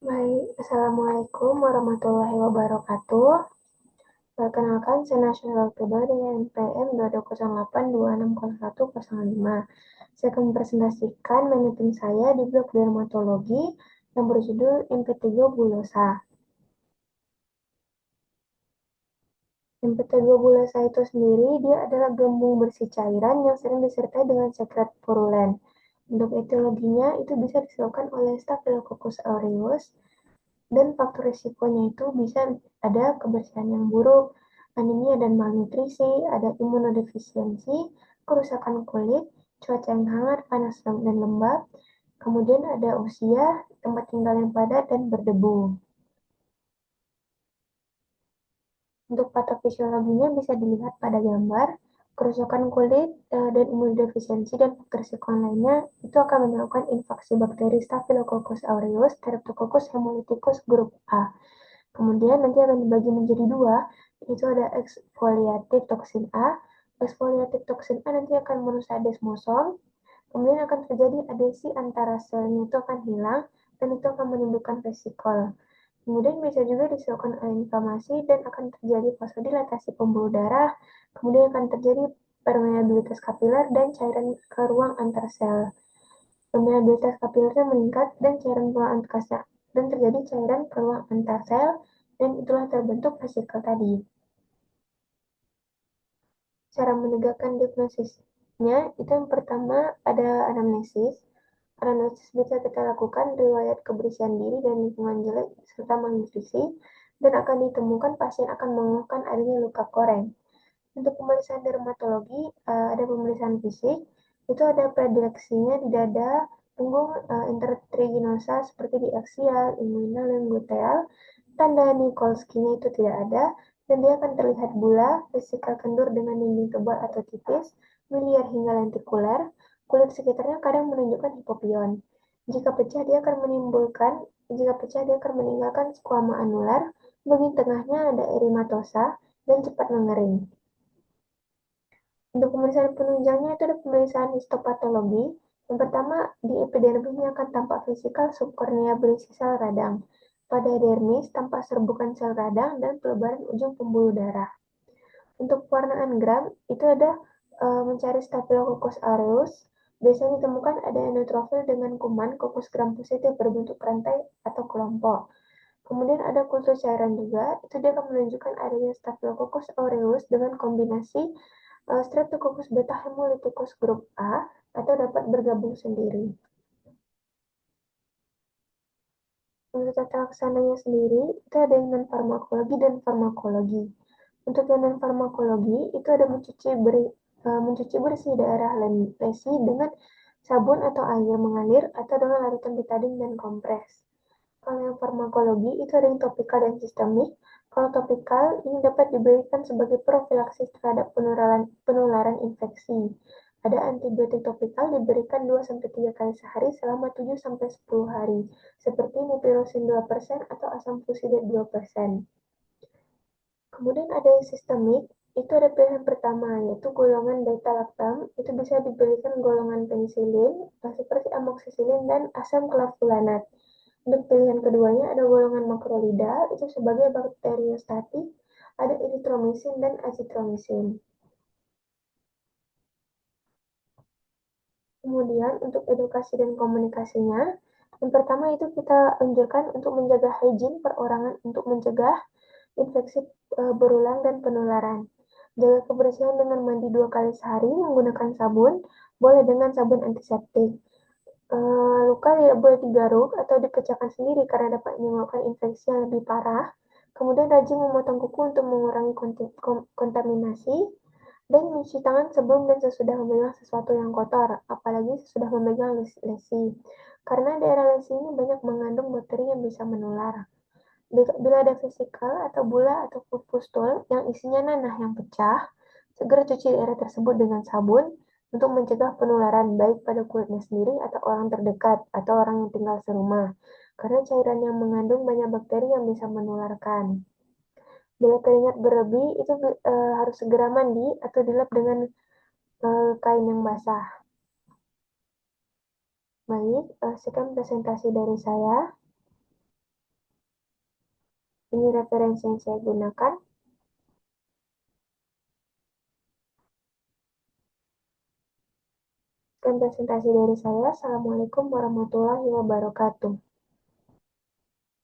Baik, Assalamualaikum warahmatullahi wabarakatuh. Perkenalkan, saya nasional Oktober dengan NPM 2208260105. Saya akan mempresentasikan mapping saya di blok dermatologi yang berjudul impetigo bullosa. Impetigo bullosa itu sendiri, dia adalah gembung bersih cairan yang sering disertai dengan sekret purulen. Untuk etiologinya, itu bisa disebabkan oleh Staphylococcus aureus, dan faktor risikonya itu bisa ada kebersihan yang buruk, anemia dan malnutrisi, ada imunodefisiensi, kerusakan kulit, cuaca yang hangat, panas dan lembab, kemudian ada usia, tempat tinggal yang padat dan berdebu. Untuk patofisiologinya bisa dilihat pada gambar, kerusakan kulit dan imunodefisiensi dan faktor risiko lainnya itu akan menyebabkan infeksi bakteri Staphylococcus aureus, Streptococcus hemolyticus grup A. Kemudian nanti akan dibagi menjadi dua, yaitu ada eksfoliatif toksin A. Eksfoliatif toksin A nanti akan merusak desmosom, kemudian akan terjadi adesi antara selnya itu akan hilang, dan itu akan menimbulkan vesikol. Kemudian bisa juga disebabkan oleh inflamasi dan akan terjadi vasodilatasi pembuluh darah, kemudian akan terjadi permeabilitas kapiler dan cairan ke ruang antar sel. Permeabilitas kapilernya meningkat dan cairan ruang antar sel dan terjadi cairan ke ruang antar sel dan itulah terbentuk vesikel tadi. Cara menegakkan diagnosisnya itu yang pertama ada anamnesis. Anamnesis bisa kita lakukan riwayat kebersihan diri dan lingkungan jelek serta malnutrisi dan akan ditemukan pasien akan mengeluhkan adanya luka koreng. Untuk pemeriksaan dermatologi ada pemeriksaan fisik, itu ada predileksinya di dada, punggung intertriginosa seperti di aksial, inguinal, dan gluteal. Tanda Nikolsky-nya itu tidak ada, dan dia akan terlihat bula, vesikal kendur dengan dinding tebal atau tipis, miliar hingga lentikuler. Kulit sekitarnya kadang menunjukkan hipopion. Jika pecah dia akan meninggalkan squama anular. Bagian tengahnya ada erimatosa dan cepat mengering. Untuk pemeriksaan penunjangnya itu ada pemeriksaan histopatologi. Yang pertama, di epidermisnya akan tampak vesikal subkornea berisi sel radang. Pada dermis tampak serbukan sel radang dan pelebaran ujung pembuluh darah. Untuk pewarnaan gram itu ada mencari Staphylococcus aureus. Biasanya ditemukan ada neutrofil dengan kuman kokus gram positif berbentuk rantai atau kelompok. Kemudian ada kultur cairan juga, itu dia akan menunjukkan adanya Staphylococcus aureus dengan kombinasi Streptococcus beta hemolyticus grup A atau dapat bergabung sendiri. Untuk tata laksananya sendiri, itu ada yang non-farmakologi dan farmakologi. Untuk yang non-farmakologi, itu ada mencuci bersih daerah lesi dengan sabun atau air mengalir atau dengan larutan betadine dan kompres. Kalau yang farmakologi, itu ada yang topikal dan sistemik. Kalau topikal, ini dapat diberikan sebagai profilaksis terhadap penularan infeksi. Ada antibiotik topikal diberikan 2-3 kali sehari selama 7-10 hari, seperti mupirocin 2% atau asam fusidat 2%. Kemudian ada yang sistemik, itu ada pilihan pertama, yaitu golongan beta-lactam, itu bisa diberikan golongan penisilin, seperti amoxicillin dan asam clavulanat. Untuk pilihan keduanya ada golongan makrolida, itu sebagai bakteriostatik, ada eritromisin dan azitromisin. Kemudian untuk edukasi dan komunikasinya, yang pertama itu kita anjurkan untuk menjaga hygiene perorangan untuk mencegah infeksi berulang dan penularan. Jaga kebersihan dengan mandi 2 kali sehari menggunakan sabun, boleh dengan sabun antiseptik. Luka tidak boleh digaruk atau dipecahkan sendiri karena dapat menyebabkan infeksi yang lebih parah. Kemudian rajin memotong kuku untuk mengurangi kontaminasi dan mencuci tangan sebelum dan sesudah memegang sesuatu yang kotor, apalagi sesudah memegang lesi. Karena daerah lesi ini banyak mengandung bakteri yang bisa menular. Bila ada vesikal atau bula atau pustul yang isinya nanah yang pecah, segera cuci daerah tersebut dengan sabun untuk mencegah penularan baik pada kulitnya sendiri atau orang terdekat atau orang yang tinggal serumah. Karena cairan yang mengandung banyak bakteri yang bisa menularkan. Bila keringat berlebih, itu harus segera mandi atau dilap dengan kain yang basah. Baik, sekian presentasi dari saya. Ini referensi yang saya gunakan. Sekian presentasi dari saya. Assalamualaikum warahmatullahi wabarakatuh.